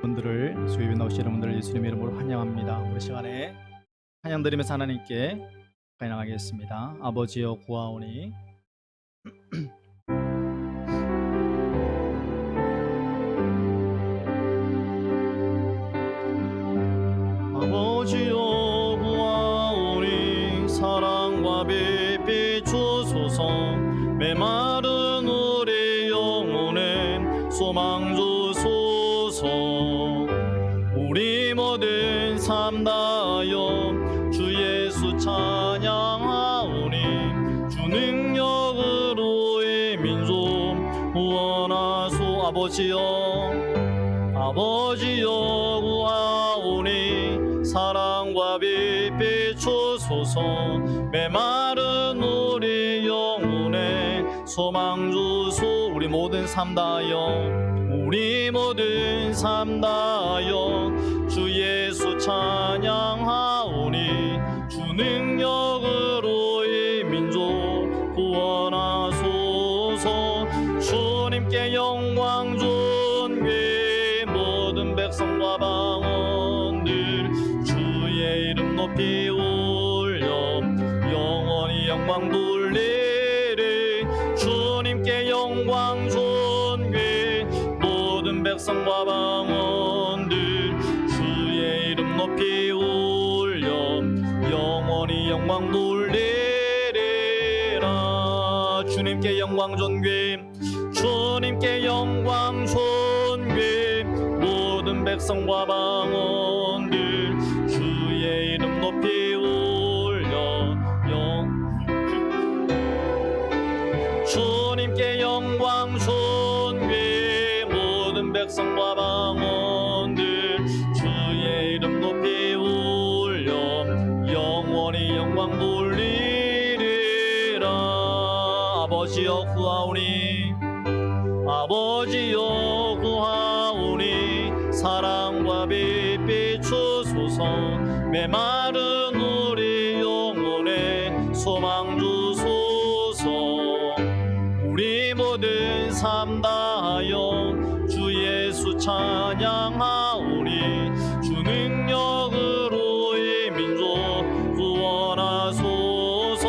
분들을 주위에 나오신 여러분들을 예수님의 이름으로 환영합니다. 우리 시간에 찬양 드리면서 하나님께 찬양하겠습니다. 아버지여 구하오니 아버지여 구하오니 사랑과 빛 주소서 메마른 우리 영혼에 소망 주소서 우리 모든 삶 다하여 주 예수 찬양하오니 주 능력으로 이 민족 구원하소 아버지여 구하오니 사랑과 빛 주소서 메마른 우리 영혼에 소망 주소 우리 모든 삶 다하여 주 예수 찬양하오니 주 능력으로 이 민족 구원하소서 주님께 영광 존귀 모든 백성과 방언들 주의 이름 높이 올려 영원히 영광 돌리리 주님께 영광 존귀 모든 백성과 방언들 주의 이름 높이 올려 영원히 영광 돌리리라 주님께 영광 존귀 모든 백성과 방언들 주의 이름 높이 올려 주님께 영광 존귀 모든 백성과 방언들 주의 이름 높이 올려 영원히 영광 돌리리라 아버지여 구하오니 사랑과 빛 주소서 메마른 우리 영혼에 소망 주소서 우리 모든 삶 다하여 주 예수 찬양하오니 주 능력으로 이 민족 구원하소서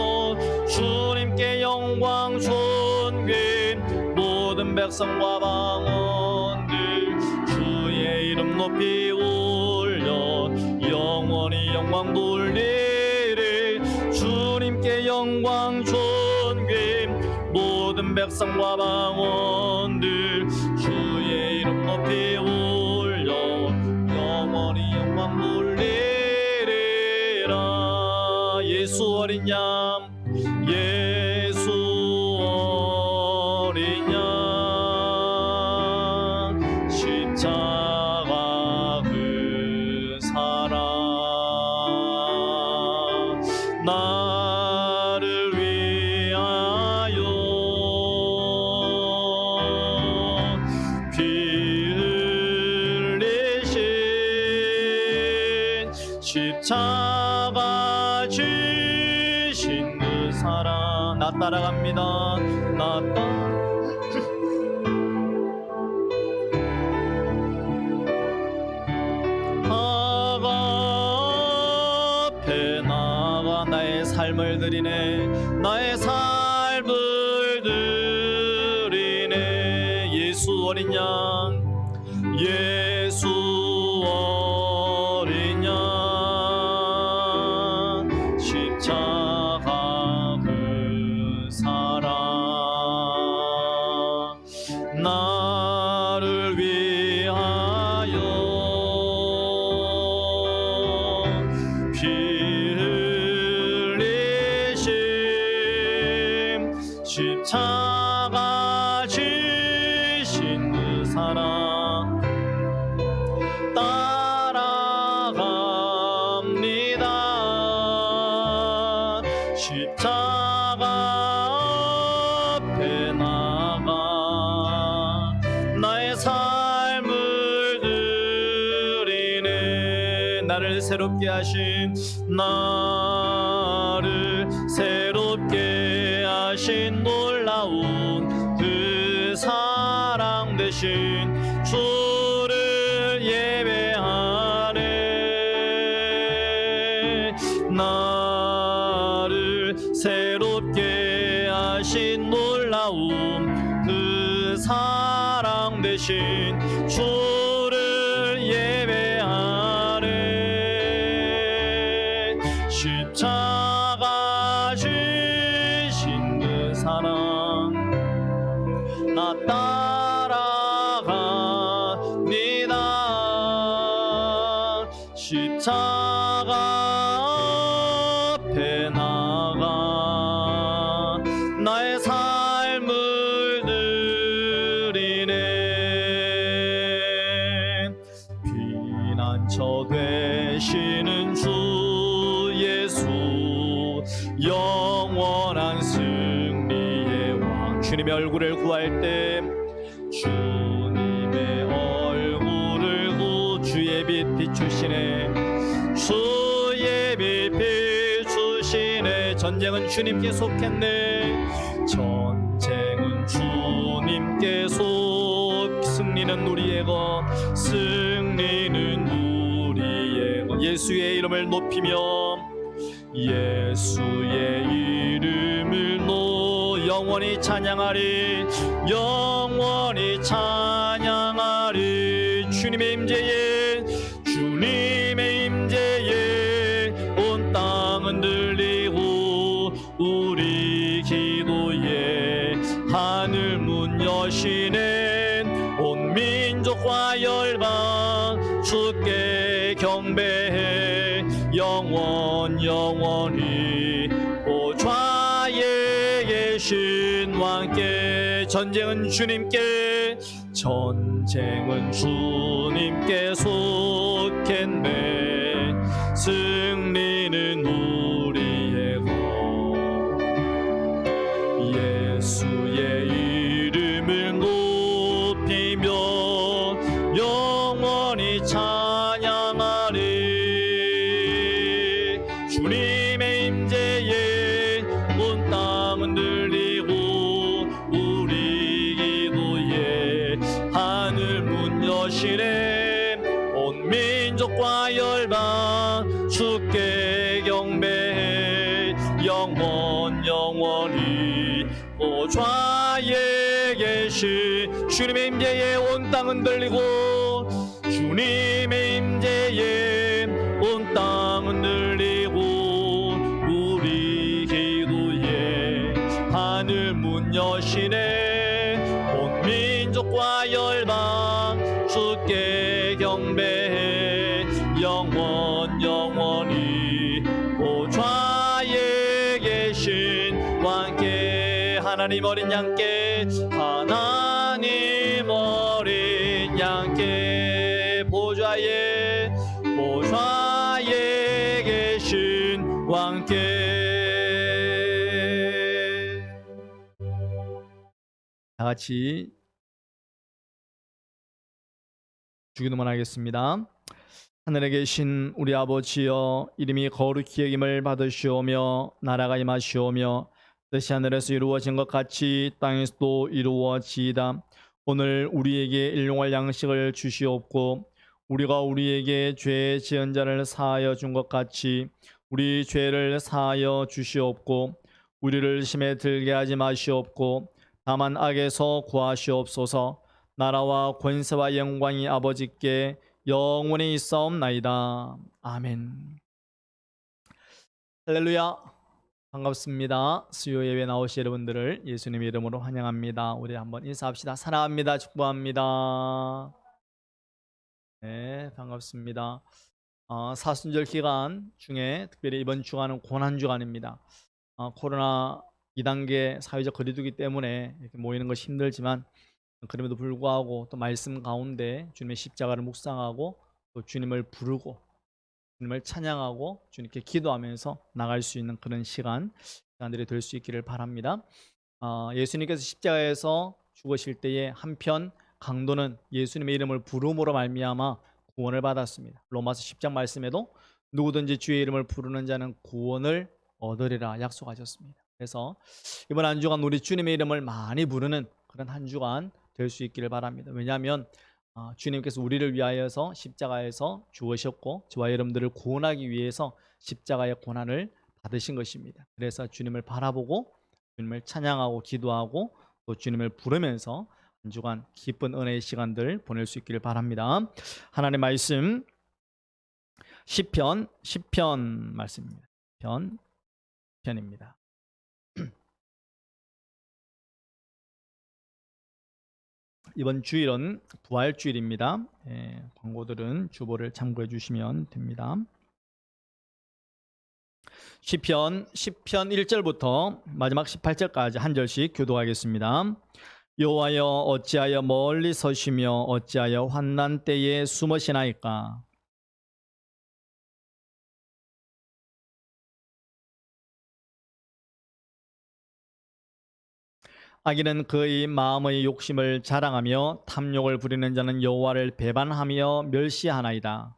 주님께 영광 존귀 모든 백성과 방언들 주의 이름 높이 올려 영원히 영광 돌리리 주님께 영광 존귀 모든 백성과 방언들 주의 이름 높이 올려 영원히 영광 돌리리라 예수 어린 양 예수 어린 양 십자가 그 사랑 나를 위하여 피 흘리신 십자가 지신 그 사랑 나 따라갑니다. 나 앞에 나가 나의 삶을 드리네 나의 삶을 드리네 예수 어린 양 예수 어린 양 십자가 그 사랑 나를 위하여 피 흘리심 십자가 지신 그 사랑 따라갑니다. 십자가 앞에 나가 나의 삶을 드리네 나를 새롭게 하신 나를 새롭게 하신 놀라운 그 사랑 대신 주를 예배하네 나를 새롭게 하신 놀라운 그 사랑 대신 주를 예배하네 십자가 지신 그 사랑 나 따라갑니다. 십자가 앞에 나가 나의 삶을 드리네 피난처 되시는 주 예수 영원한 승리의 왕 주님의 얼굴을 구할 때 주님의 얼굴을 주의 빛 비추시네 주의 빛 비추시네 전쟁은 주님께 속했네 전쟁은 주님께 속 승리는 우리의 것 승리는 우리의 것 예수의 이름을 높이며 예수의 이름을 영원히 찬양하리 영원히 찬양하리 주님의 임재에 온 땅은 들리고 우리 기도에 하늘 문 여시네 온 민족과 열방 주께 경배해 영원히 보좌에 계신 왕께 전쟁은 주님께 속했네 승리는 우리의 것 예수의 이름을 높이며 영원히 찬양하리 주님의 임재에 온 땅은 들리고 우리 기도에 하늘 문 여시네 온 민족과 열방 주께 경배해 영원히 보좌에 계신 주님의 임재에 온 땅은 들리고 주님의 임재에 온 땅은 들리고 우리 기도에 하늘 문 여시네 온 민족과 열방 주께 경배해 영원히 보좌에 하나님 어린 양께 하나님 어린 양께 보좌에 계신 왕께 다 같이 주기도만 하겠습니다. 하늘에 계신 우리 아버지여, 이름이 거룩히 여김을 받으시오며 나라가 임하시오며 뜻이 하늘에서 이루어진 것 같이 땅에서도 이루어지이다. 오늘 우리에게 일용할 양식을 주시옵고 우리가 우리에게 죄 지은 자를 사하여 준 것 같이 우리 죄를 사하여 주시옵고 우리를 심에 들게 하지 마시옵고 다만 악에서 구하시옵소서. 나라와 권세와 영광이 아버지께 영원히 있사옵나이다. 아멘. 할렐루야. 반갑습니다. 수요 예배 나오신 여러분들을 예수님의 이름으로 환영합니다. 우리 한번 인사합시다. 사랑합니다. 축복합니다. 네, 반갑습니다. 사순절 기간 중에 특별히 이번 주간은 고난주간입니다. 코로나 2단계 사회적 거리두기 때문에 이렇게 모이는 것이 힘들지만 그럼에도 불구하고 또 말씀 가운데 주님의 십자가를 묵상하고 또 주님을 부르고 주님을 찬양하고 주님께 기도하면서 나갈 수 있는 그런 시간들이 될 수 있기를 바랍니다. 예수님께서 십자가에서 죽으실 때에 한편 강도는 예수님의 이름을 부름으로 말미암아 구원을 받았습니다. 로마서 10장 말씀에도 누구든지 주의 이름을 부르는 자는 구원을 얻으리라 약속하셨습니다. 그래서 이번 한 주간 우리 주님의 이름을 많이 부르는 그런 한 주간 될 수 있기를 바랍니다. 왜냐하면 주님께서 우리를 위하여서 십자가에서 죽으셨고 저와 여러분들을 구원하기 위해서 십자가의 고난을 받으신 것입니다. 그래서 주님을 바라보고 주님을 찬양하고 기도하고 또 주님을 부르면서 한 주간 기쁜 은혜의 시간들 보낼 수 있기를 바랍니다. 하나님의 말씀 시편 말씀입니다. 시편입니다. 이번 주일은 부활주일입니다. 광고들은 주보를 참고해 주시면 됩니다. 시편 1절부터 마지막 18절까지 한 절씩 교도하겠습니다. 여호와여 어찌하여 멀리 서시며 어찌하여 환난 때에 숨으시나이까. 악인은 그의 마음의 욕심을 자랑하며 탐욕을 부리는 자는 여호와를 배반하며 멸시하나이다.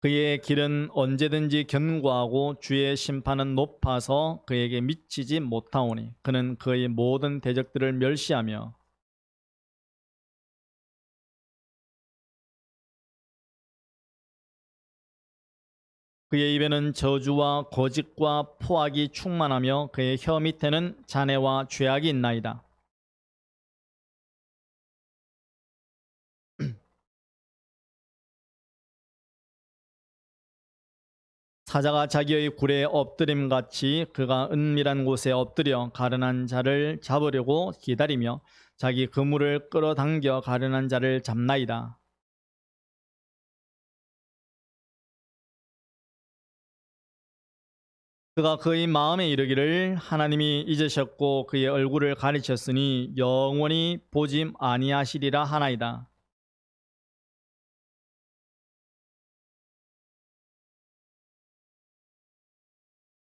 그의 길은 언제든지 견고하고 주의 심판은 높아서 그에게 미치지 못하오니 그는 그의 모든 대적들을 멸시하며 그의 입에는 저주와 거짓과 포악이 충만하며 그의 혀 밑에는 잔해와 죄악이 있나이다. 사자가 자기의 굴에 엎드림같이 그가 은밀한 곳에 엎드려 가련한 자를 잡으려고 기다리며 자기 그물을 끌어당겨 가련한 자를 잡나이다. 그가 그의 마음에 이르기를 하나님이 잊으셨고 그의 얼굴을 가리셨으니 영원히 보지 아니하시리라 하나이다.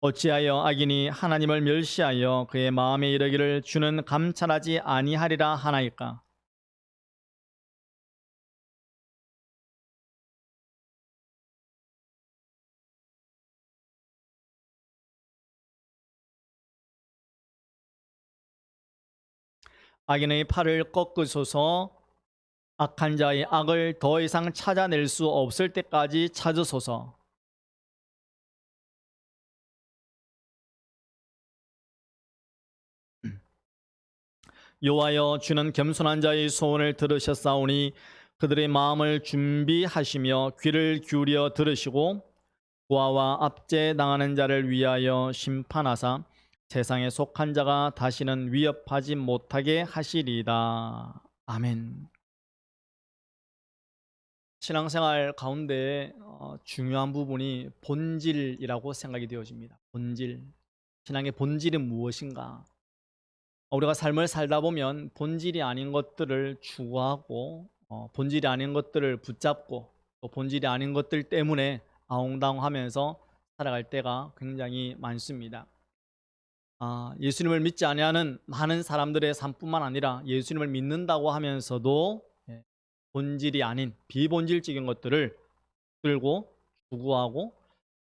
어찌하여 악인이 하나님을 멸시하여 그의 마음에 이르기를 주는 감찰하지 아니하리라 하나이까. 악인의 팔을 꺾으소서. 악한 자의 악을 더 이상 찾아낼 수 없을 때까지 찾으소서. 여호와여 주는 겸손한 자의 소원을 들으셨사오니 그들의 마음을 준비하시며 귀를 기울여 들으시고 고아와 압제당하는 자를 위하여 심판하사 세상에 속한 자가 다시는 위협하지 못하게 하시리이다. 아멘. 신앙생활 가운데 중요한 부분이 본질이라고 생각이 되어집니다. 본질. 신앙의 본질은 무엇인가? 우리가 삶을 살다 보면 본질이 아닌 것들을 추구하고 본질이 아닌 것들을 붙잡고 또 본질이 아닌 것들 때문에 아웅다웅하면서 살아갈 때가 굉장히 많습니다. 예수님을 믿지 아니하는 많은 사람들의 삶뿐만 아니라 예수님을 믿는다고 하면서도 본질이 아닌 비본질적인 것들을 들고 추구하고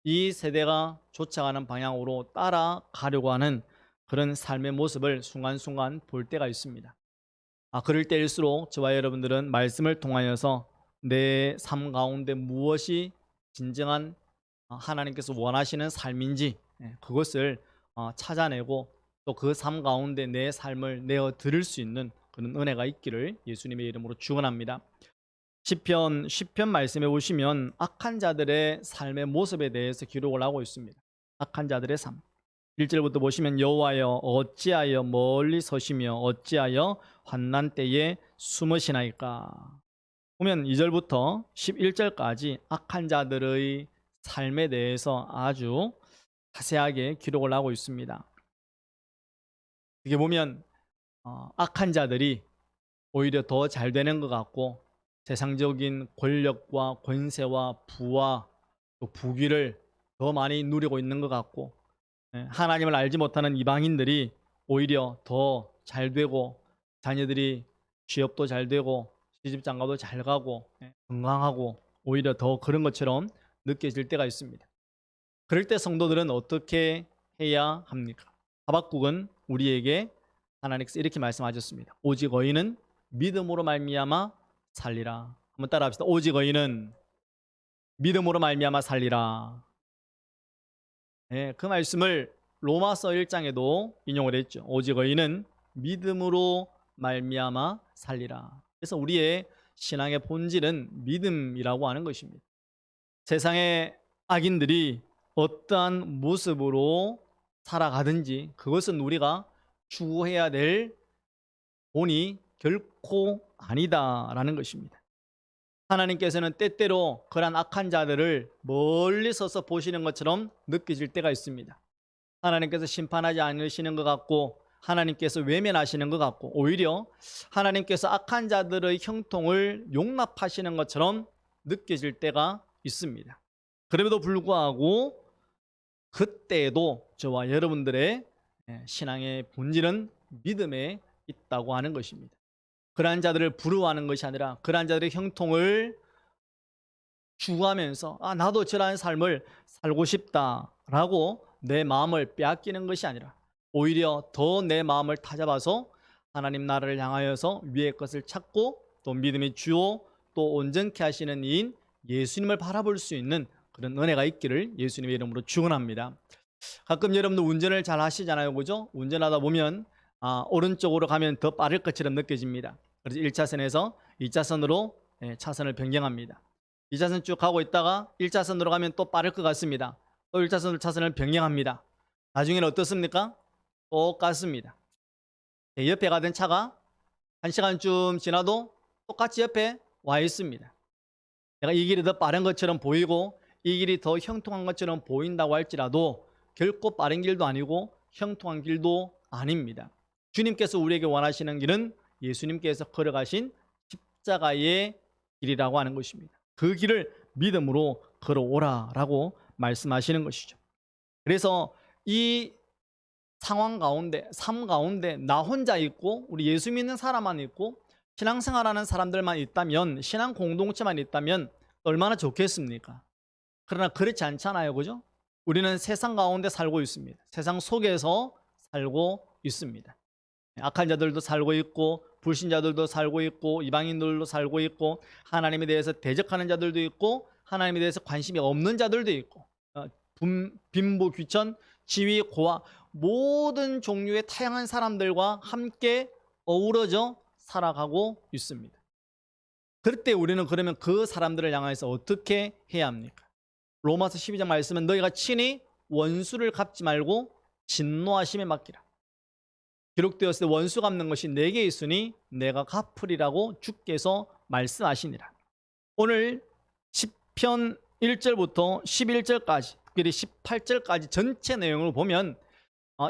이 세대가 쫓아가는 방향으로 따라가려고 하는 그런 삶의 모습을 순간순간 볼 때가 있습니다. 그럴 때일수록 저와 여러분들은 말씀을 통하여서 내 삶 가운데 무엇이 진정한 하나님께서 원하시는 삶인지 그것을 찾아내고 또 그 삶 가운데 내 삶을 내어 드릴 수 있는 그런 은혜가 있기를 예수님의 이름으로 축원합니다. 시편 10편 말씀에 보시면 악한 자들의 삶의 모습에 대해서 기록을 하고 있습니다. 악한 자들의 삶. 1절부터 보시면 여호와여 어찌하여 멀리 서시며 어찌하여 환난 때에 숨으시나이까. 보면 2절부터 11절까지 악한 자들의 삶에 대해서 아주 자세하게 기록을 하고 있습니다. 이게 보면 악한 자들이 오히려 더 잘 되는 것 같고 세상적인 권력과 권세와 부와 또 부귀를 더 많이 누리고 있는 것 같고 하나님을 알지 못하는 이방인들이 오히려 더 잘 되고 자녀들이 취업도 잘 되고 시집장가도 잘 가고 건강하고 오히려 더 그런 것처럼 느껴질 때가 있습니다. 그럴 때 성도들은 어떻게 해야 합니까? 하박국은 우리에게 하나님께서 이렇게 말씀하셨습니다. 오직 의인은 믿음으로 말미암아 살리라. 한번 따라합시다. 오직 의인은 믿음으로 말미암아 살리라. 그 말씀을 로마서 1장에도 인용을 했죠. 오직 의인은 믿음으로 말미암아 살리라. 그래서 우리의 신앙의 본질은 믿음이라고 하는 것입니다. 세상의 악인들이 어떠한 모습으로 살아가든지 그것은 우리가 추구해야 될 본이 결코 아니다라는 것입니다. 하나님께서는 때때로 그러한 악한 자들을 멀리 서서 보시는 것처럼 느껴질 때가 있습니다. 하나님께서 심판하지 않으시는 것 같고 하나님께서 외면하시는 것 같고 오히려 하나님께서 악한 자들의 형통을 용납하시는 것처럼 느껴질 때가 있습니다. 그럼에도 불구하고 그때에도 저와 여러분들의 신앙의 본질은 믿음에 있다고 하는 것입니다. 그러한 자들을 부러워하는 것이 아니라 그러한 자들의 형통을 추구하면서 나도 저러한 삶을 살고 싶다라고 내 마음을 빼앗기는 것이 아니라 오히려 더 내 마음을 다잡아서 하나님 나라를 향하여서 위의 것을 찾고 또 믿음의 주요 또 온전케 하시는 이인 예수님을 바라볼 수 있는 그런 은혜가 있기를 예수님의 이름으로 축원합니다. 가끔 여러분들 운전을 잘 하시잖아요, 그죠? 운전하다 보면 오른쪽으로 가면 더 빠를 것처럼 느껴집니다. 그래서 1차선에서 2차선으로 차선을 변경합니다. 2차선 쭉 가고 있다가 1차선으로 가면 또 빠를 것 같습니다. 또 1차선으로 차선을 변경합니다. 나중에는 어떻습니까? 똑같습니다. 옆에 가던 차가 1시간쯤 지나도 똑같이 옆에 와 있습니다. 내가 이 길이 더 빠른 것처럼 보이고 이 길이 더 형통한 것처럼 보인다고 할지라도 결코 빠른 길도 아니고 형통한 길도 아닙니다. 주님께서 우리에게 원하시는 길은 예수님께서 걸어가신 십자가의 길이라고 하는 것입니다. 그 길을 믿음으로 걸어오라라고 말씀하시는 것이죠. 그래서 이 상황 가운데, 삶 가운데 나 혼자 있고 우리 예수 믿는 사람만 있고 신앙생활하는 사람들만 있다면, 신앙 공동체만 있다면 얼마나 좋겠습니까? 그러나 그렇지 않잖아요, 그죠? 우리는 세상 가운데 살고 있습니다. 세상 속에서 살고 있습니다. 악한 자들도 살고 있고 불신자들도 살고 있고 이방인들도 살고 있고 하나님에 대해서 대적하는 자들도 있고 하나님에 대해서 관심이 없는 자들도 있고 빈부 귀천 지위 고아 모든 종류의 다양한 사람들과 함께 어우러져 살아가고 있습니다. 그럴 때 우리는 그러면 그 사람들을 향해서 어떻게 해야 합니까? 로마서 12장 말씀은 너희가 친히 원수를 갚지 말고 진노하심에 맡기라. 기록되었을 때 원수 갚는 것이 내게 있으니 내가 갚으리라고 주께서 말씀하시니라. 오늘 10편 1절부터 11절까지, 특별히 18절까지 전체 내용을 보면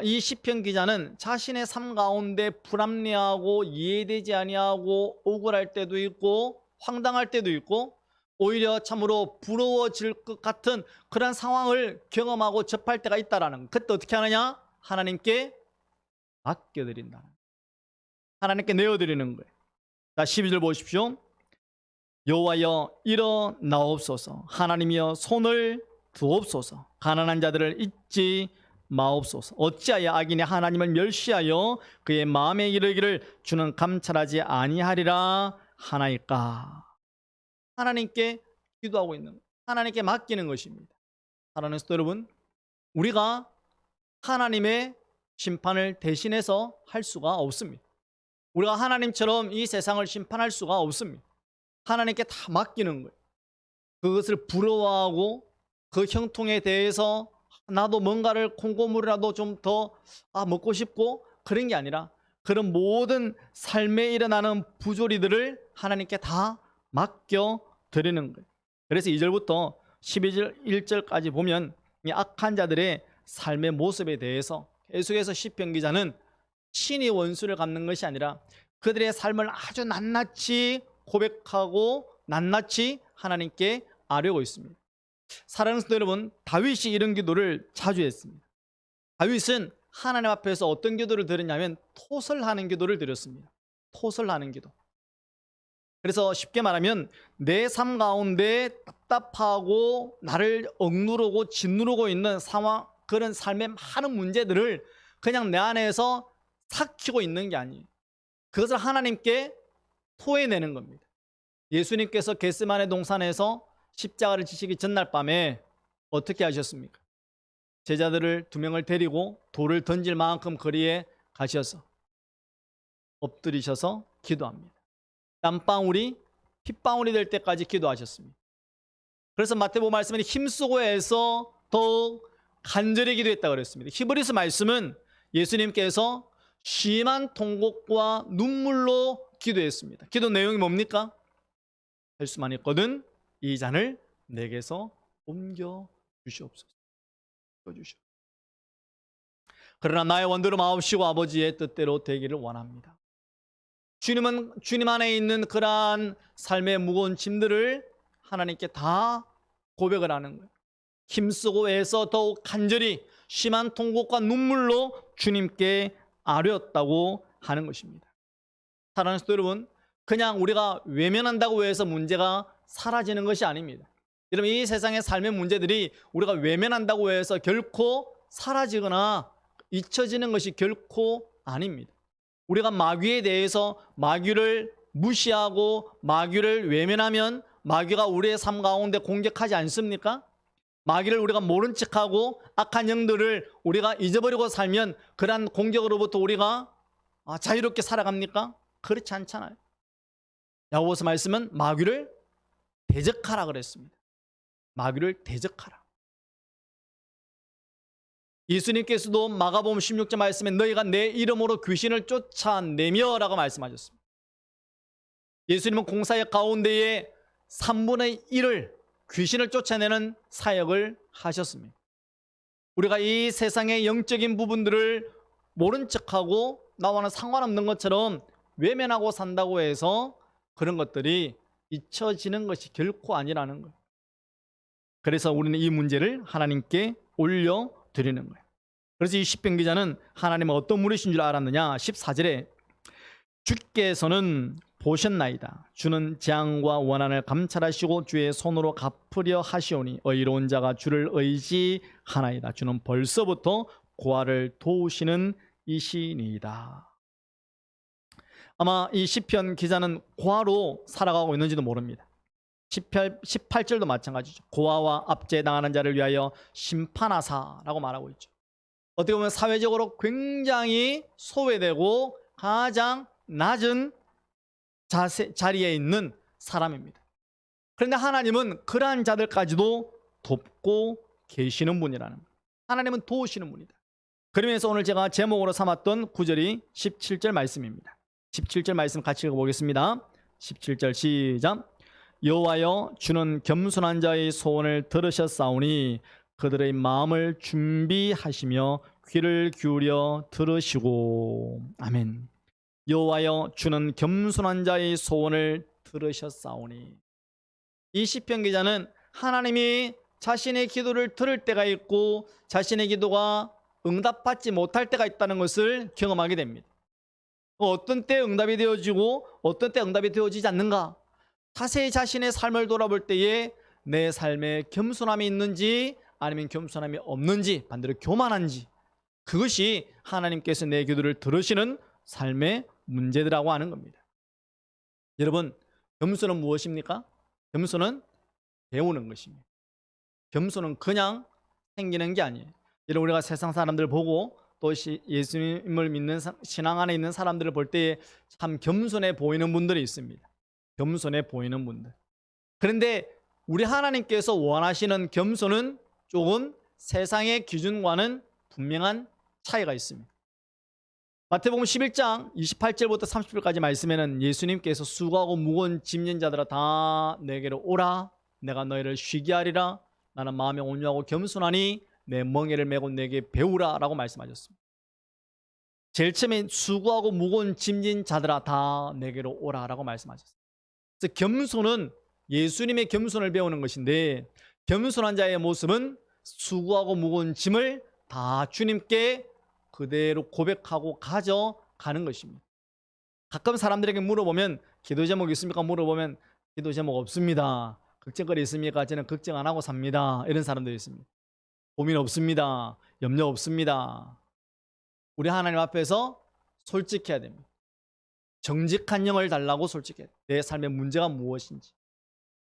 이 시편 기자는 자신의 삶 가운데 불합리하고 이해되지 아니하고 억울할 때도 있고 황당할 때도 있고 오히려 참으로 부러워질 것 같은 그런 상황을 경험하고 접할 때가 있다라는 것. 그때 어떻게 하느냐? 하나님께 맡겨드린다. 하나님께 내어드리는 거예요. 자, 12절 보십시오. 여호와여 일어나옵소서. 하나님이여 손을 두옵소서. 가난한 자들을 잊지 마옵소서. 어찌하여 악인이 하나님을 멸시하여 그의 마음에 이르기를 주는 감찰하지 아니하리라 하나이까. 하나님께 기도하고 있는 거예요. 하나님께 맡기는 것입니다. 사랑하는 성도 여러분, 우리가 하나님의 심판을 대신해서 할 수가 없습니다. 우리가 하나님처럼 이 세상을 심판할 수가 없습니다. 하나님께 다 맡기는 거예요. 그것을 부러워하고 그 형통에 대해서 나도 뭔가를 콩고물이라도 좀 더 먹고 싶고 그런 게 아니라 그런 모든 삶에 일어나는 부조리들을 하나님께 다 맡겨드리는 거예요. 그래서 2절부터 11절까지 보면 이 악한 자들의 삶의 모습에 대해서 계속해서 시편 기자는 친히 원수를 갚는 것이 아니라 그들의 삶을 아주 낱낱이 고백하고 낱낱이 하나님께 아뢰고 있습니다. 사랑하는 성도 여러분, 다윗이 이런 기도를 자주 했습니다. 다윗은 하나님 앞에서 어떤 기도를 드렸냐면 토설하는 기도를 드렸습니다. 토설하는 기도. 그래서 쉽게 말하면 내 삶 가운데 답답하고 나를 억누르고 짓누르고 있는 상황, 그런 삶의 많은 문제들을 그냥 내 안에서 삭히고 있는 게 아니에요. 그것을 하나님께 토해내는 겁니다. 예수님께서 겟세마네 동산에서 십자가를 지시기 전날 밤에 어떻게 하셨습니까? 제자들을 2명을 데리고 돌을 던질 만큼 거리에 가셔서 엎드리셔서 기도합니다. 땀방울이 핏방울이 될 때까지 기도하셨습니다. 그래서 마태복음 말씀에 힘쓰고 해서 더욱 간절히 기도했다고 그랬습니다. 히브리서 말씀은 예수님께서 심한 통곡과 눈물로 기도했습니다. 기도 내용이 뭡니까? 할 수만 있거든 이 잔을 내게서 옮겨 주시옵소서. 그러나 나의 원대로 마옵시고 아버지의 뜻대로 되기를 원합니다. 주님은 주님 안에 있는 그러한 삶의 무거운 짐들을 하나님께 다 고백을 하는 거예요. 힘쓰고 애써 더욱 간절히 심한 통곡과 눈물로 주님께 아뢰었다고 하는 것입니다. 사랑하는 성도 여러분, 그냥 우리가 외면한다고 해서 문제가 사라지는 것이 아닙니다. 여러분, 이 세상의 삶의 문제들이 우리가 외면한다고 해서 결코 사라지거나 잊혀지는 것이 결코 아닙니다. 우리가 마귀에 대해서 마귀를 무시하고 마귀를 외면하면 마귀가 우리의 삶 가운데 공격하지 않습니까? 마귀를 우리가 모른 척하고 악한 영들을 우리가 잊어버리고 살면 그러한 공격으로부터 우리가 자유롭게 살아갑니까? 그렇지 않잖아요. 야고보서 말씀은 마귀를 대적하라 그랬습니다. 마귀를 대적하라. 예수님께서도 마가복음 16절 말씀에 너희가 내 이름으로 귀신을 쫓아내며 라고 말씀하셨습니다. 예수님은 공사의 가운데에 3분의 1을 귀신을 쫓아내는 사역을 하셨습니다. 우리가 이 세상의 영적인 부분들을 모른 척하고 나와는 상관없는 것처럼 외면하고 산다고 해서 그런 것들이 잊혀지는 것이 결코 아니라는 거예요. 그래서 우리는 이 문제를 하나님께 올려드리는 거예요. 그래서 이 시편 기자는 하나님은 어떤 분이신 줄 알았느냐? 14절에 주께서는 보셨나이다. 주는 재앙과 원한을 감찰하시고 주의 손으로 갚으려 하시오니 의로운 자가 주를 의지하나이다. 주는 벌써부터 고아를 도우시는 이시니이다. 아마 이 시편 기자는 고아로 살아가고 있는지도 모릅니다. 18절도 마찬가지죠. 고아와 압제당하는 자를 위하여 심판하사라고 말하고 있죠. 어떻게 보면 사회적으로 굉장히 소외되고 가장 낮은 자리에 있는 사람입니다. 그런데 하나님은 그러한 자들까지도 돕고 계시는 분이라는 거예요. 하나님은 도우시는 분이다. 그러면서 오늘 제가 제목으로 삼았던 9절이 17절 말씀입니다. 17절 말씀 같이 읽어보겠습니다. 17절 시작. 여호와여 주는 겸손한 자의 소원을 들으셨사오니 그들의 마음을 준비하시며 귀를 기울여 들으시고. 아멘. 여호와여 주는 겸손한 자의 소원을 들으셨사오니. 이 시편 기자는 하나님이 자신의 기도를 들을 때가 있고 자신의 기도가 응답받지 못할 때가 있다는 것을 경험하게 됩니다. 어떤 때 응답이 되어지고 어떤 때 응답이 되어지지 않는가? 자세히 자신의 삶을 돌아볼 때에 내 삶에 겸손함이 있는지 아니면 겸손함이 없는지, 반대로 교만한지, 그것이 하나님께서 내 기도를 들으시는 삶의 문제들이라고 하는 겁니다. 여러분, 겸손은 무엇입니까? 겸손은 배우는 것입니다. 겸손은 그냥 생기는 게 아니에요. 여러분, 우리가 세상 사람들 보고 또 예수님을 믿는 신앙 안에 있는 사람들을 볼 때 참 겸손해 보이는 분들이 있습니다. 겸손해 보이는 분들. 그런데 우리 하나님께서 원하시는 겸손은 조금 세상의 기준과는 분명한 차이가 있습니다. 마태복음 11장 28절부터 30절까지 말씀에는 예수님께서 수고하고 무거운 짐진 자들아 다 내게로 오라. 내가 너희를 쉬게 하리라. 나는 마음에 온유하고 겸손하니 내 멍에를 메고 내게 배우라 라고 말씀하셨습니다. 제일 처음에 수고하고 무거운 짐진 자들아 다 내게로 오라 라고 말씀하셨습니다. 그래서 겸손은 예수님의 겸손을 배우는 것인데, 겸손한 자의 모습은 수고하고 무거운 짐을 다 주님께 그대로 고백하고 가져가는 것입니다. 가끔 사람들에게 물어보면 기도 제목 있습니까? 물어보면 기도 제목 없습니다. 걱정거리 있습니까? 저는 걱정 안 하고 삽니다. 이런 사람들이 있습니다. 고민 없습니다. 염려 없습니다. 우리 하나님 앞에서 솔직해야 됩니다. 정직한 영을 달라고 솔직해야 돼요. 내 삶의 문제가 무엇인지.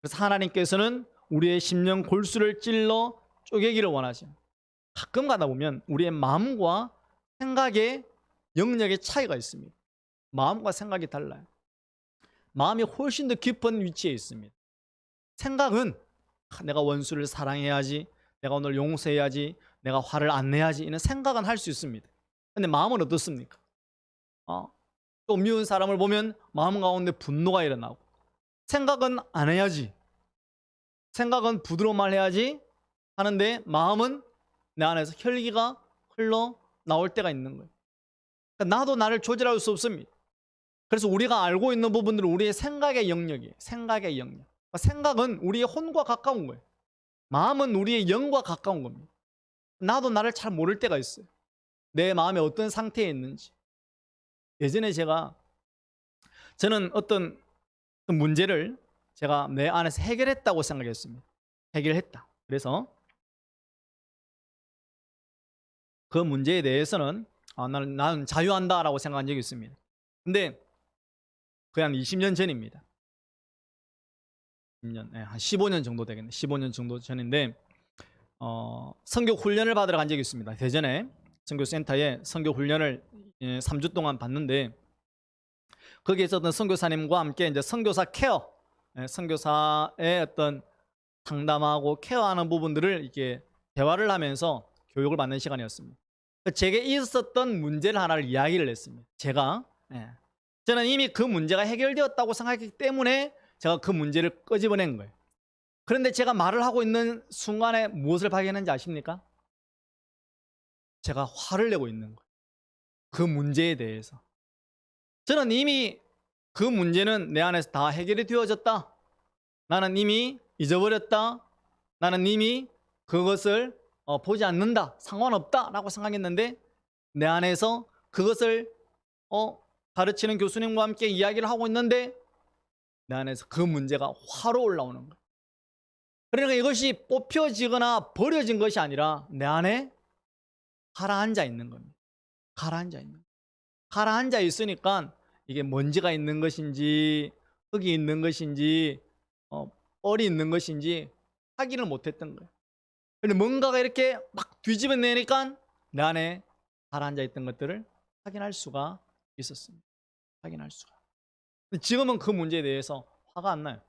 그래서 하나님께서는 우리의 심령 골수를 찔러 쪼개기를 원하시는, 가끔 가다 보면 우리의 마음과 생각의 영역의 차이가 있습니다. 마음과 생각이 달라요. 마음이 훨씬 더 깊은 위치에 있습니다. 생각은 내가 원수를 사랑해야지, 내가 오늘 용서해야지, 내가 화를 안 내야지, 이런 생각은 할 수 있습니다. 근데 마음은 어떻습니까? 또 미운 사람을 보면 마음 가운데 분노가 일어나고, 생각은 안 해야지, 생각은 부드러운 말 해야지 하는데 마음은 내 안에서 혈기가 흘러 나올 때가 있는 거예요. 그러니까 나도 나를 조절할 수 없습니다. 그래서 우리가 알고 있는 부분들은 우리의 생각의 영역이에요. 생각의 영역. 생각은 우리의 혼과 가까운 거예요. 마음은 우리의 영과 가까운 겁니다. 나도 나를 잘 모를 때가 있어요. 내 마음이 어떤 상태에 있는지. 예전에 저는 어떤 문제를 제가 내 안에서 해결했다고 생각했습니다. 해결했다. 그래서 그 문제에 대해서는 나는 자유한다라고 생각한 적이 있습니다. 근데 그게 한 20년 전입니다. 한 15년 정도 되겠네. 15년 정도 전인데 선교 훈련을 받으러 간 적이 있습니다. 대전에 선교센터에 선교 훈련을 3주 동안 받는데, 거기에 있었던 선교사님과 함께 이제 선교사 케어, 선교사의 어떤 상담하고 케어하는 부분들을 이렇게 대화를 하면서 교육을 받는 시간이었습니다. 제게 있었던 문제를 하나를 이야기를 했습니다. 저는 이미 그 문제가 해결되었다고 생각했기 때문에 제가 그 문제를 끄집어낸 거예요. 그런데 제가 말을 하고 있는 순간에 무엇을 발견했는지 아십니까? 제가 화를 내고 있는 거예요. 그 문제에 대해서. 저는 이미 그 문제는 내 안에서 다 해결이 되어졌다. 나는 이미 잊어버렸다. 나는 이미 그것을 보지 않는다. 상관없다 라고 생각했는데, 내 안에서 그것을 가르치는 교수님과 함께 이야기를 하고 있는데 내 안에서 그 문제가 화로 올라오는 거예요. 그러니까 이것이 뽑혀지거나 버려진 것이 아니라 내 안에 가라앉아 있는 겁니다. 가라앉아 있으니까 이게 먼지가 있는 것인지 흙이 있는 것인지 뻘이 있는 것인지 확인을 못했던 거예요. 그런데 뭔가가 이렇게 막 뒤집어내니까 내 안에 가라앉아 있던 것들을 확인할 수가 있었습니다. 확인할 수가. 근데 지금은 그 문제에 대해서 화가 안 나요.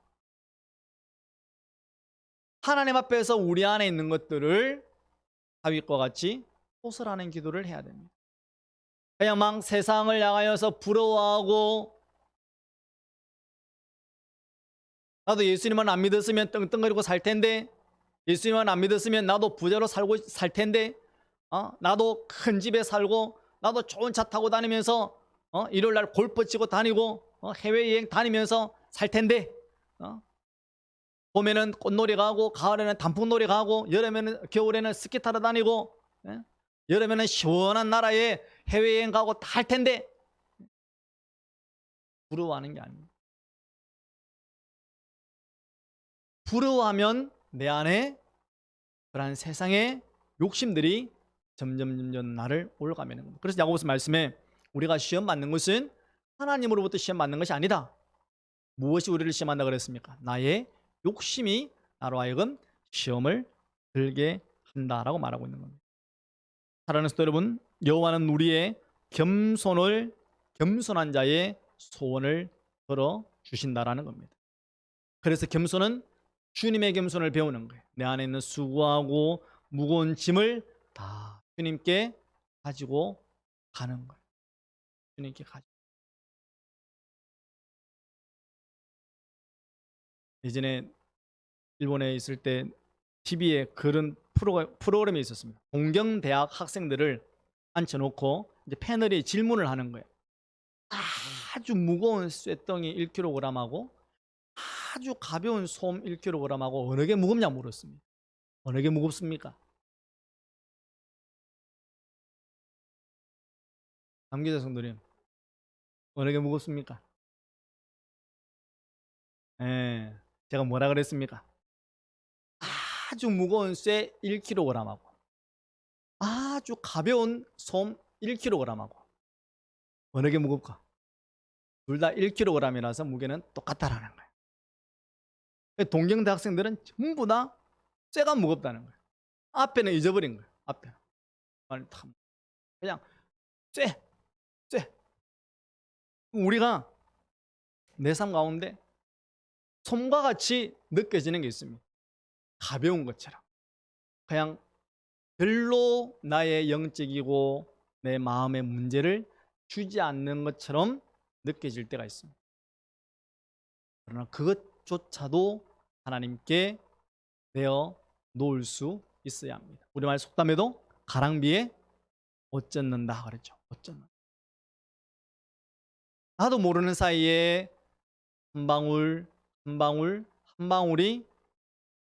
하나님 앞에서 우리 안에 있는 것들을 다윗과 같이 호설하는 기도를 해야 됩니다. 그냥 막 세상을 향하여서 부러워하고 나도 예수님만 안 믿었으면 떵떵거리고 살 텐데, 예수님만 안 믿었으면 나도 부자로 살 텐데, 나도 큰 집에 살고, 나도 좋은 차 타고 다니면서 일요일 날 골프 치고 다니고 해외여행 다니면서 살 텐데, 봄에는 꽃놀이 가고, 가을에는 단풍놀이 가고, 겨울에는 스키 타러 다니고, 여름에는 시원한 나라에 해외여행 가고 다 할 텐데, 부러워하는 게 아닙니다. 부러워하면 내 안에 그러한 세상의 욕심들이 점점 나를 올라가면 겁니다. 그래서 야고보서 말씀에 우리가 시험 받는 것은 하나님으로부터 시험 받는 것이 아니다. 무엇이 우리를 시험한다 그랬습니까? 나의 욕심이 나로 하여금 시험을 들게 한다라고 말하고 있는 겁니다. 사랑하는 성도 여러분, 여호와는 우리의 겸손한 자의 소원을 들어 주신다라는 겁니다. 그래서 겸손은 주님의 겸손을 배우는 거예요. 내 안에 있는 수고하고 무거운 짐을 다 주님께 가지고 가는 거예요. 주님께 가지고. 예전에 일본에 있을 때 TV에 그런 프로그램이 있었습니다. 동경대학 학생들을 앉혀놓고 이제 패널이 질문을 하는 거예요. 아주 무거운 쇳덩이 1kg하고 아주 가벼운 솜 1kg하고 어느 게 무겁냐 물었습니다. 어느 게 무겁습니까? 남기자 성도님, 어느 게 무겁습니까? 제가 뭐라 그랬습니까? 아주 무거운 쇠 1kg하고 아주 가벼운 솜 1kg하고 어느 게 무겁까? 둘 다 1kg이라서 무게는 똑같다라는 거예요. 동경대 학생들은 전부 다 쇠가 무겁다는 거예요. 앞에는 잊어버린 거예요. 앞에는 그냥 쇠. 우리가 내 삶 가운데 솜과 같이 느껴지는 게 있습니다. 가벼운 것처럼 그냥 별로 나의 영적이고 내 마음의 문제를 주지 않는 것처럼 느껴질 때가 있습니다. 그러나 그것조차도 하나님께 내어 놓을 수 있어야 합니다. 우리말 속담에도 가랑비에 옷 젖는다 그랬죠. 옷 젖는다. 나도 모르는 사이에 한 방울이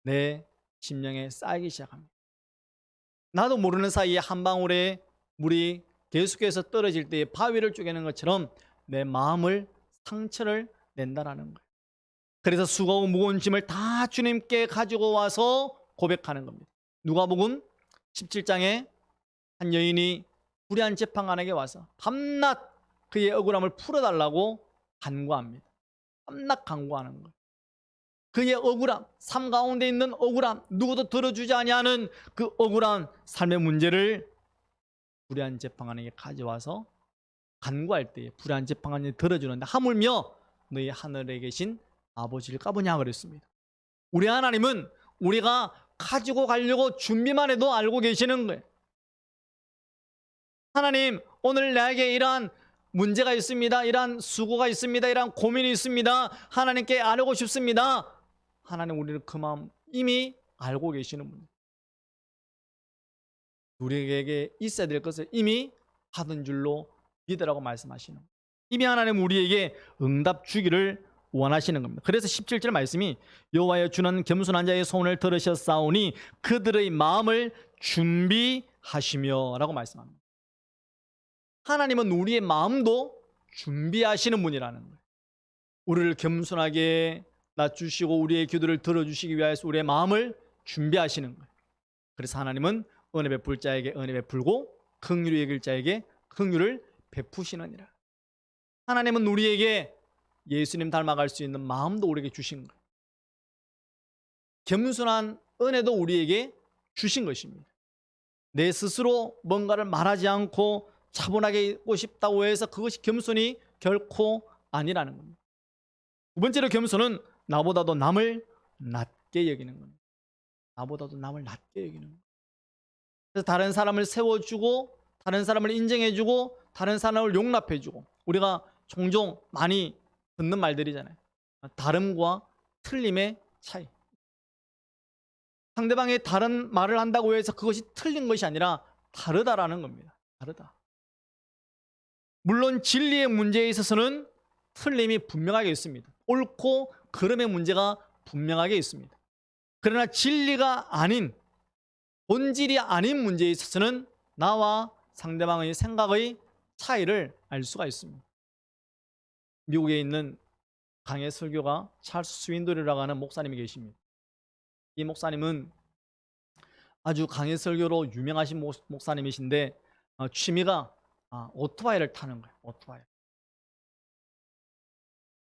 내 심령에 쌓이기 시작합니다. 나도 모르는 사이에 한 방울의 물이 계속해서 떨어질 때에 바위를 쪼개는 것처럼 내 마음을 상처를 낸다라는 거예요. 그래서 수고하고 무거운 짐을 다 주님께 가지고 와서 고백하는 겁니다. 누가복음 17장에 한 여인이 불의한 재판관에게 와서 밤낮 그의 억울함을 풀어달라고 간구합니다. 밤낮 간구하는 거예요. 그의 억울함, 삶 가운데 있는 억울함, 누구도 들어주지 아니하는 그 억울한 삶의 문제를 불의한 재판관에게 가져와서 간구할 때에 불의한 재판관이 들어주는데 하물며 너희 하늘에 계신 아버지를 까보냐 그랬습니다. 우리 하나님은 우리가 가지고 가려고 준비만 해도 알고 계시는 거예요. 하나님, 오늘 나에게 이러한 문제가 있습니다. 이러한 수고가 있습니다. 이러한 고민이 있습니다. 하나님께 알고 싶습니다. 하나님 우리는 그 마음 이미 알고 계시는 분이에요. 우리에게 있어야 될 것을 이미 받은 줄로 믿으라고 말씀하시는 거예요. 이미 하나님 우리에게 응답 주기를 원하시는 겁니다. 그래서 17절 말씀이 여호와여 주는 겸손한 자의 소원을 들으셨사오니 그들의 마음을 준비하시며 라고 말씀합니다. 하나님은 우리의 마음도 준비하시는 분이라는 거예요. 우리를 겸손하게 낮추시고 우리의 기도를 들어주시기 위해서 우리의 마음을 준비하시는 거예요. 그래서 하나님은 은혜 베풀 자에게 은혜 베풀고 긍휼히 여길 자에게 긍휼을 베푸시느니라. 하나님은 우리에게 예수님 닮아갈 수 있는 마음도 우리에게 주신 거예요. 겸손한 은혜도 우리에게 주신 것입니다. 내 스스로 뭔가를 말하지 않고 차분하게 있고 싶다고 해서 그것이 겸손이 결코 아니라는 겁니다. 두 번째로 겸손은 나보다도 남을 낮게 여기는 겁니다. 나보다도 남을 낮게 여기는 겁니다. 그래서 다른 사람을 세워주고 다른 사람을 인정해주고 다른 사람을 용납해주고 우리가 종종 많이 듣는 말들이잖아요. 다름과 틀림의 차이. 상대방이 다른 말을 한다고 해서 그것이 틀린 것이 아니라 다르다라는 겁니다. 다르다. 물론 진리의 문제에 있어서는 틀림이 분명하게 있습니다. 옳고 그름의 문제가 분명하게 있습니다. 그러나 진리가 아닌, 본질이 아닌 문제에 있어서는 나와 상대방의 생각의 차이를 알 수가 있습니다. 미국에 있는 강해 설교가 찰스 스윈들이라고 하는 목사님이 계십니다. 이 목사님은 아주 강해 설교로 유명하신 목사님이신데 취미가 오토바이를 타는 거예요. 오토바이.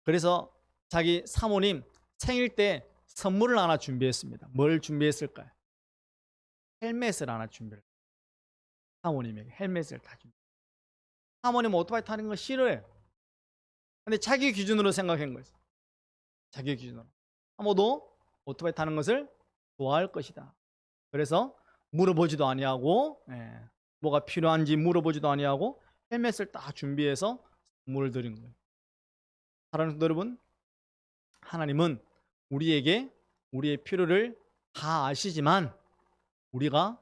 그래서 자기 사모님 생일 때 선물을 하나 준비했습니다. 뭘 준비했을까요? 헬멧을 하나 준비했어요. 사모님에게 헬멧을 다 준비. 사모님 오토바이 타는 거 싫어해요. 근데 자기 기준으로 생각한 거예요. 자기 기준으로. 사모도 오토바이 타는 것을 좋아할 것이다. 그래서 물어보지도 아니하고 뭐가 필요한지 물어보지도 아니하고 헬멧을 딱 준비해서 선물을 드린 거예요. 사랑하는 성도 여러분, 하나님은 우리에게 우리의 필요를 다 아시지만 우리가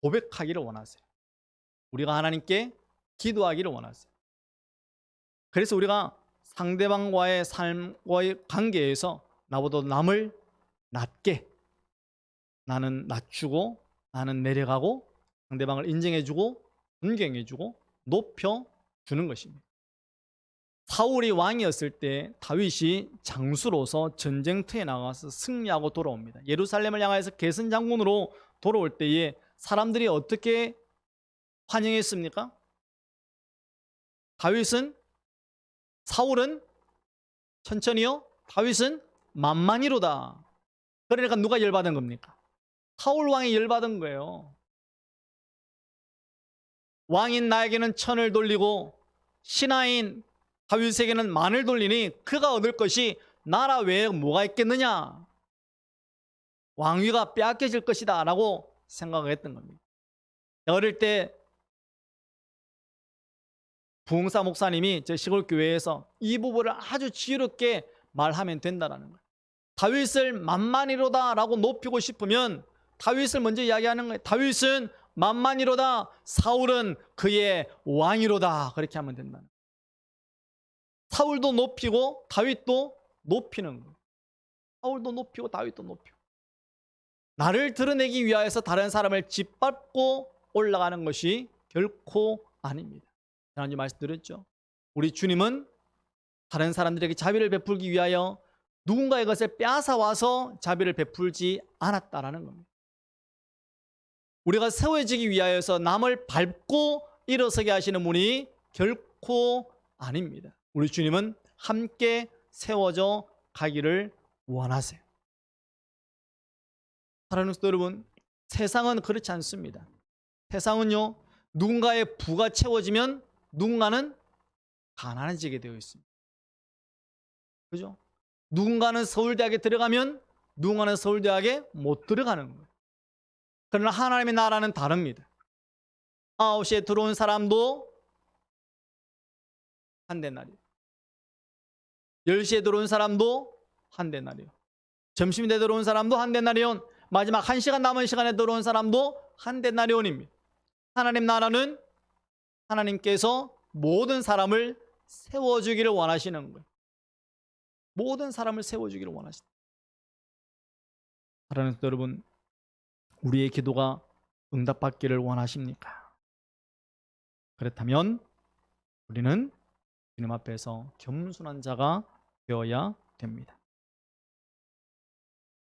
고백하기를 원하세요. 우리가 하나님께 기도하기를 원하세요. 그래서 우리가 상대방과의 삶과의 관계에서 나보다 남을 낮게, 나는 낮추고 나는 내려가고 상대방을 인정해주고 존경해주고 높여주는 것입니다. 사울이 왕이었을 때 다윗이 장수로서 전쟁터에 나가서 승리하고 돌아옵니다. 예루살렘을 향해서 개선 장군으로 돌아올 때에 사람들이 어떻게 환영했습니까? 사울은 천천히요, 다윗은 만만히로다. 그러니까 누가 열받은 겁니까? 사울 왕이 열받은 거예요. 왕인 나에게는 천을 돌리고 신하인 다윗에게는 만을 돌리니 그가 얻을 것이 나라 외에 뭐가 있겠느냐? 왕위가 빼앗겨질 것이다 라고 생각을 했던 겁니다. 어릴 때 부흥사 목사님이 제 시골 교회에서 이 부분을 아주 지혜롭게 말하면 된다라는 거예요. 다윗을 만만히로다 라고 높이고 싶으면 다윗을 먼저 이야기하는 거예요. 다윗은 만만히로다, 사울은 그의 왕이로다. 그렇게 하면 된다는 거예요. 사울도 높이고 다윗도 높이는 거예요. 사울도 높이고 다윗도 높이고. 나를 드러내기 위하여서 다른 사람을 짓밟고 올라가는 것이 결코 아닙니다. 지난주 말씀드렸죠. 우리 주님은 다른 사람들에게 자비를 베풀기 위하여 누군가의 것을 빼앗아 와서 자비를 베풀지 않았다라는 겁니다. 우리가 세워지기 위하여서 남을 밟고 일어서게 하시는 분이 결코 아닙니다. 우리 주님은 함께 세워져 가기를 원하세요. 사랑하는 성도 여러분, 세상은 그렇지 않습니다. 세상은요, 누군가의 부가 채워지면 누군가는 가난해지게 되어 있습니다. 그죠? 누군가는 서울대학에 들어가면 누군가는 서울대학에 못 들어가는 거예요. 그러나 하나님의 나라는 다릅니다. 9시에 들어온 사람도 한 데나리요. 10시에 들어온 사람도 한 데나리요. 점심에 들어온 사람도 한 데나리온. 마지막 1시간 남은 시간에 들어온 사람도 한 데나리온입니다. 하나님 나라는 하나님께서 모든 사람을 세워주기를 원하시는 거예요. 모든 사람을 세워주기를 원하신다. 사랑하는 성도 여러분, 우리의 기도가 응답받기를 원하십니까? 그렇다면 우리는 주님 앞에서 겸손한 자가 되어야 됩니다.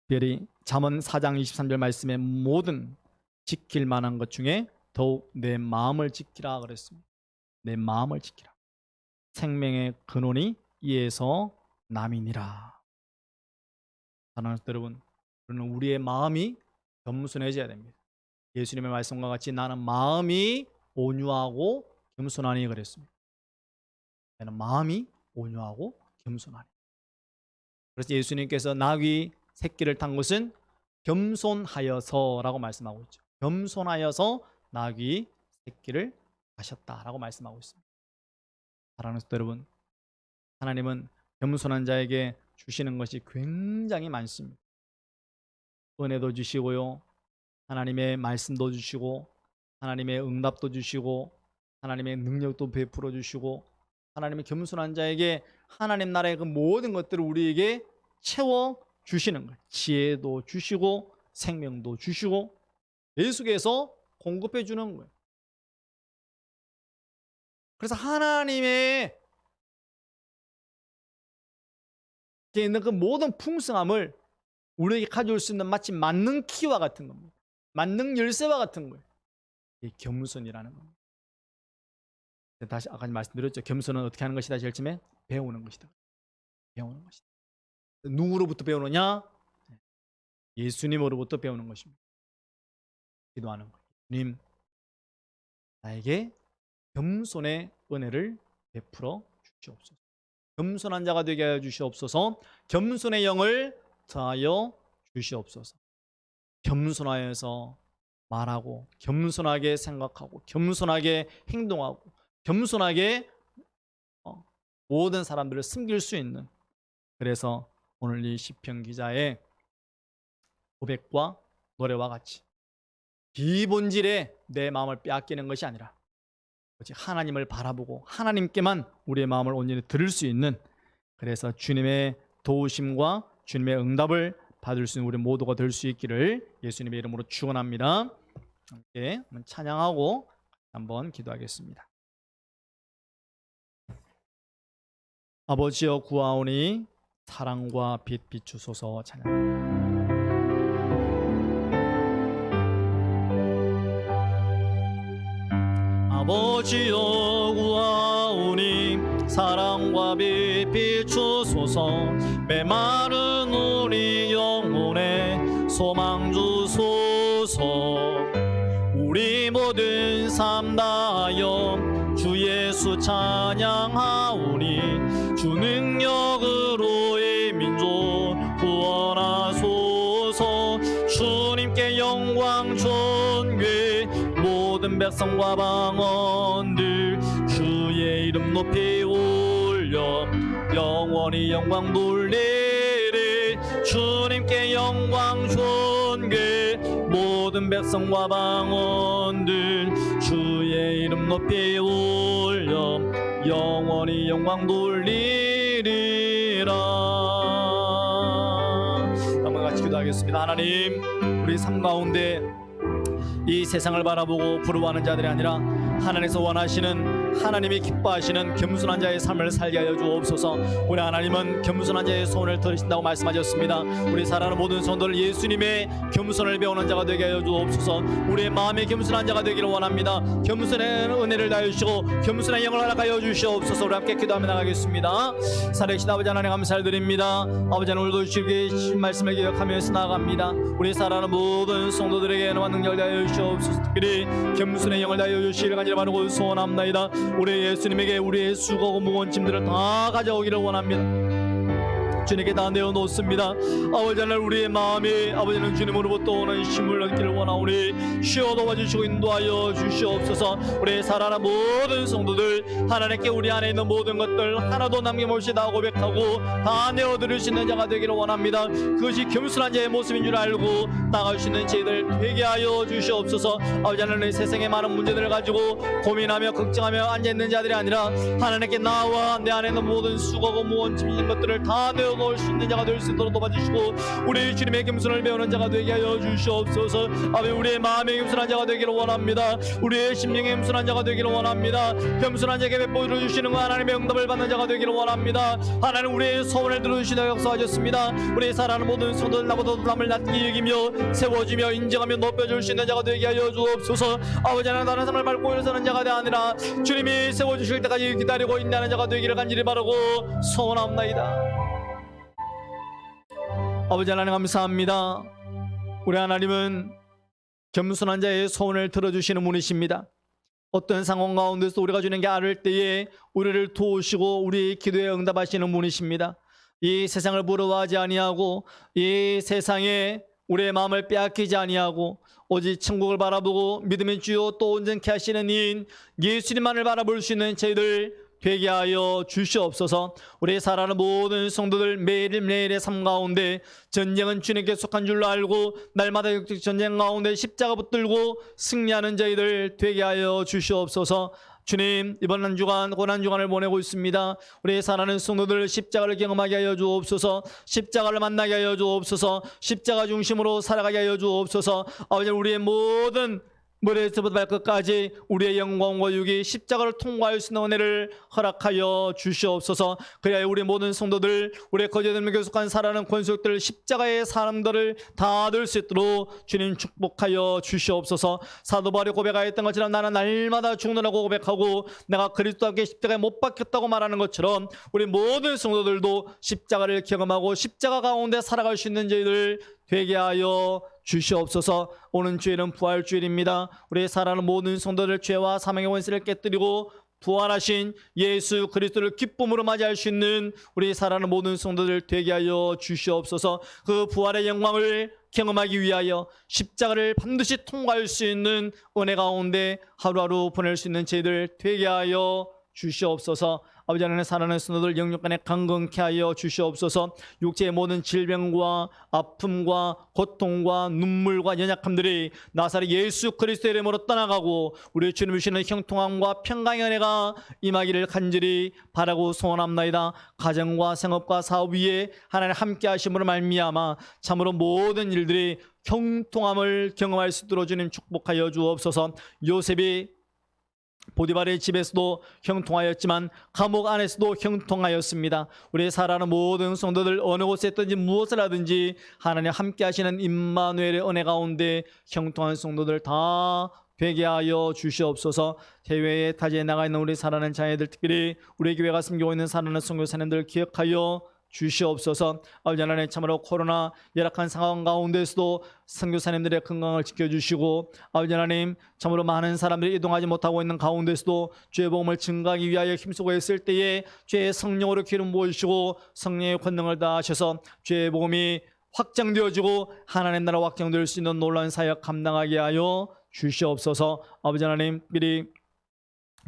특별히 잠언 4장 23절 말씀에 모든 지킬 만한 것 중에 더욱 내 마음을 지키라 그랬습니다. 내 마음을 지키라. 생명의 근원이 이에서 남이니라. 사랑하는 여러분, 우리는 우리의 마음이 겸손해져야 됩니다. 예수님의 말씀과 같이 나는 마음이 온유하고 겸손하니 그랬습니다. 나는 마음이 온유하고 겸손하니. 그래서 예수님께서 나귀 새끼를 탄 것은 겸손하여서라고 말씀하고 있죠. 겸손하여서 나귀 새끼를 타셨다라고 말씀하고 있습니다. 사랑하는 성도 여러분, 하나님은 겸손한 자에게 주시는 것이 굉장히 많습니다. 은혜도 주시고요, 하나님의 말씀도 주시고, 하나님의 응답도 주시고, 하나님의 능력도 베풀어 주시고, 하나님의 겸손한 자에게 하나님 나라의 그 모든 것들을 우리에게 채워 주시는 거예요. 지혜도 주시고 생명도 주시고 계속해서 공급해 주는 거예요. 그래서 하나님의 있는 그 모든 풍성함을 우리에게 가져올 수 있는 마치 만능 키와 같은 겁니다. 만능 열쇠와 같은 거예요. 이 겸손이라는 겁니다. 다시 아까 말씀드렸죠. 겸손은 어떻게 하는 것이다? 제일 처음에 배우는 것이다. 배우는 것이다. 누구로부터 배우느냐? 예수님으로부터 배우는 것입니다. 기도하는 거예요. 주님, 나에게 겸손의 은혜를 베풀어 주시옵소서. 겸손한 자가 되게 하여 주시옵소서. 겸손의 영을 더하여 주시옵소서. 겸손하여서 말하고, 겸손하게 생각하고, 겸손하게 행동하고, 겸손하게 모든 사람들을 섬길 수 있는, 그래서 오늘 이 시편 기자의 고백과 노래와 같이 비본질에 내 마음을 빼앗기는 것이 아니라 오직 하나님을 바라보고 하나님께만 우리의 마음을 온전히 들을 수 있는, 그래서 주님의 도우심과 주님의 응답을 받을 수 있는 우리 모두가 될 수 있기를 예수님의 이름으로 축원합니다. 함께 찬양하고 한번 기도하겠습니다. 아버지여 구하오니 사랑과 빛 비추소서. 찬양. 아버지여 구하오니 사랑과 빛 비추소서. 메마른 우리 영혼에 소망 주소서. 우리 모든 삶 다하여 주 예수 찬양하오니 주 능력으로 이 민족 구원하소서. 주님께 영광 존귀 모든 백성과 방언들 주의 이름 높이 올려 영원히 영광 돌리리. 주님께 영광 존귀 모든 백성과 방언들 주의 이름 높이 올려 영원히 영광 돌리리라. 한번 같이 기도하겠습니다. 하나님, 우리 삶 가운데 이 세상을 바라보고 부러워하는 자들이 아니라 하나님께서 원하시는, 하나님이 기뻐하시는 겸손한 자의 삶을 살게 하여 주옵소서. 우리 하나님은 겸손한 자의 소원을 들으신다고 말씀하셨습니다. 우리 사랑하는 모든 성도들 예수님의 겸손을 배우는 자가 되게 하여 주옵소서. 우리의 마음에 겸손한 자가 되기를 원합니다. 겸손의 은혜를 다해 주시고 겸손의 영을 허락하여 주시옵소서. 우리 함께 기도하며 나가겠습니다. 살아계신 아버지 하나님 감사를 드립니다. 아버지 하나님, 오늘도 주신 말씀을 기억하면서 나아갑니다. 우리 사랑하는 모든 성도들에게 너와 능력을 다하여 주시옵소서. 특별히 겸손의 영을 다하여 주시기를 간절히 바라고 소원합니다. 우리 예수님에게 우리의 수고하고 무거운 짐들을 다 가져오기를 원합니다. 주님께 다 내어놓습니다. 아버지 하나님, 우리의 마음이 아버지는 주님으로부터 오는 힘을 얻기를 원하오니 쉬어 도와주시고 인도하여 주시옵소서. 우리 사랑하는 모든 성도들 하나님께 우리 안에 있는 모든 것들 하나도 남김없이 다 고백하고 다 내어드릴 수 있는 자가 되기를 원합니다. 그것이 겸손한 자의 모습인 줄 알고 나갈 수 있는 저희들 되게 하여 주시옵소서. 아버지 하나님, 세상의 많은 문제들을 가지고 고민하며 걱정하며 앉아있는 자들이 아니라 하나님께 나와 내 안에 있는 모든 수고고 무거운 짐진 것들을 다 내어 놓을 수 있는 자가 될 수 있도록 도와주시고 우리 주님의 겸손을 배우는 자가 되게 하여 주시옵소서. 아버지, 우리의 마음의 겸손한 자가 되기를 원합니다. 우리의 심령의 겸손한 자가 되기를 원합니다. 겸손한 자에게 베풀어 주시는 거 하나님의 응답을 받는 자가 되기를 원합니다. 하나님, 우리의 소원을 들어주시다 역사하셨습니다. 우리 사랑하는 모든 성도들 나보다 남을 낮게 여기며 세워주며 인정하며 높여줄 수 있는 자가 되게 하여 주옵소서. 아버지 하나님, 다른 사람을 밟고 일어서는 자가 아니라 주님이 세워주실 때까지 기다리고 인내하는 자가 되기를 간절히 바라고 소원합니다. 아버지 하나님 감사합니다. 우리 하나님은 겸손한 자의 소원을 들어주시는 분이십니다. 어떤 상황 가운데서 우리가 주는 게 아를 때에 우리를 도우시고 우리의 기도에 응답하시는 분이십니다. 이 세상을 부러워하지 아니하고 이 세상에 우리의 마음을 빼앗기지 아니하고 오직 천국을 바라보고 믿음의 주요 또 온전케 하시는 이인 예수님만을 바라볼 수 있는 저희들 되게 하여 주시옵소서. 우리 살아가는 모든 성도들 매일매일의 삶 가운데 전쟁은 주님께 속한 줄로 알고 날마다 역적 전쟁 가운데 십자가 붙들고 승리하는 저희들 되게 하여 주시옵소서. 주님, 이번 한 주간 고난 주간을 보내고 있습니다. 우리 사랑하는 성도들 십자가를 경험하게 하여 주옵소서. 십자가를 만나게 하여 주옵소서. 십자가 중심으로 살아가게 하여 주옵소서. 아버지, 우리의 모든 머리에서부터 발끝까지 우리의 영광과 육이 십자가를 통과할 수 있는 은혜를 허락하여 주시옵소서. 그래야 우리 모든 성도들, 우리의 거짓됨을 계속한 살아가는 권속들, 십자가의 사람들을 다 얻을 수 있도록 주님 축복하여 주시옵소서. 사도 바울이 고백하였던 것처럼 나는 날마다 죽느라고 고백하고 내가 그리스도와 함께 십자가에 못 박혔다고 말하는 것처럼 우리 모든 성도들도 십자가를 경험하고 십자가 가운데 살아갈 수 있는 저희들 되게 하여 주시옵소서. 오는 주일은 부활주일입니다. 우리 사랑하는 모든 성도들 죄와 사망의 원수를 깨뜨리고 부활하신 예수 그리스도를 기쁨으로 맞이할 수 있는 우리 사랑하는 모든 성도들 되게 하여 주시옵소서. 그 부활의 영광을 경험하기 위하여 십자가를 반드시 통과할 수 있는 은혜 가운데 하루하루 보낼 수 있는 저희들 되게 하여 주시옵소서. 아버지 하나님, 사랑하는 성도들 영육간에 강건케 하여 주시옵소서. 육체의 모든 질병과 아픔과 고통과 눈물과 연약함들이 나사렛 예수 그리스도의 이름으로 떠나가고 우리 주님 주시는 형통함과 평강의 은혜가 임하기를 간절히 바라고 소원합나이다. 가정과 생업과 사업 위에 하나님 함께 하심으로 말미암아 참으로 모든 일들이 형통함을 경험할 수 있도록 주님 축복하여 주옵소서. 요셉이 보디발의 집에서도 형통하였지만 감옥 안에서도 형통하였습니다. 우리 살아가는 모든 성도들 어느 곳에 있든지 무엇을 하든지 하나님 함께 하시는 임마누엘의 은혜 가운데 형통한 성도들 다 되게 하여 주시옵소서. 해외에 타지에 나가 있는 우리 살아가는 자녀들, 특별히 우리 교회가 섬기고 있는 살아가는 선교사님들 기억하여 주시옵소서. 아버지 하나님, 참으로 코로나 열악한 상황 가운데서도 선교사님들의 건강을 지켜주시고 아버지 하나님, 참으로 많은 사람들이 이동하지 못하고 있는 가운데서도 주의 복음을 증가하기 위하여 힘쓰고 있을 때에 주의 성령으로 기름 부어주시고 성령의 권능을 다하셔서 주의 복음이 확장되어지고 하나님 나라 확장될 수 있는 놀라운 사역 감당하게 하여 주시옵소서. 아버지 하나님, 미리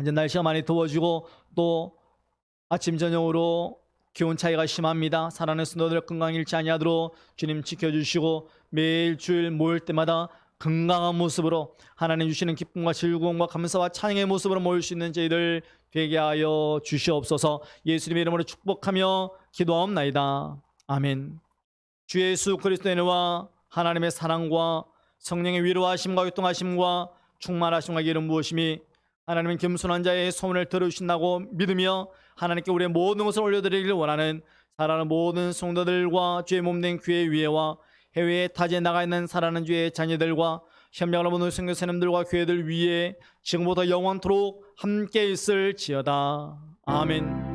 이제 날씨가 많이 더워지고 또 아침 저녁으로 기온 차이가 심합니다. 사랑하는 성도들 건강 잃지 아니하도록 주님 지켜주시고 매일 주일 모일 때마다 건강한 모습으로 하나님 주시는 기쁨과 즐거움과 감사와 찬양의 모습으로 모일 수 있는 저희들 되게 하여 주시옵소서. 예수님의 이름으로 축복하며 기도하옵나이다. 아멘. 주 예수 그리스도의 은혜와 하나님의 사랑과 성령의 위로하심과 교통하심과 충만하심과 기름 부으심이 하나님은 겸손한 자의 소원을 들어주신다고 믿으며 하나님께 우리의 모든 것을 올려드리기를 원하는 사랑하는 모든 성도들과 주의 몸된 교회 위에와 해외에 타지에 나가 있는 사랑하는 주의 자녀들과 현명한 모든 선교사님들과 교회들 위에 지금부터 영원토록 함께 있을지어다. 아멘.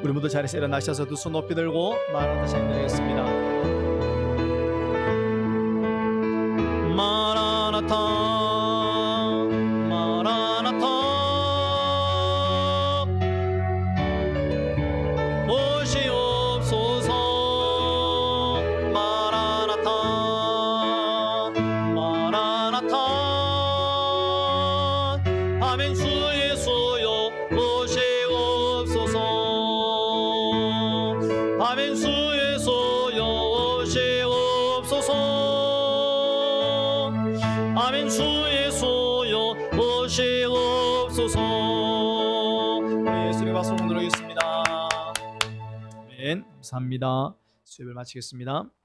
우리 모두 자리에서 일어나셔서 두 손 높이 들고 마라나타 찬양드리겠습니다. 마라나타 마라나타 오시옵소서. 마라나타 마라나타 아멘. 주 예수여 오시옵소서. 아멘. 주 예수여 오시옵소서. 아멘. 주 예수여 오시옵소서. 예수님의 박수 드리겠습니다. 아멘. 감사합니다. 수요일 마치겠습니다.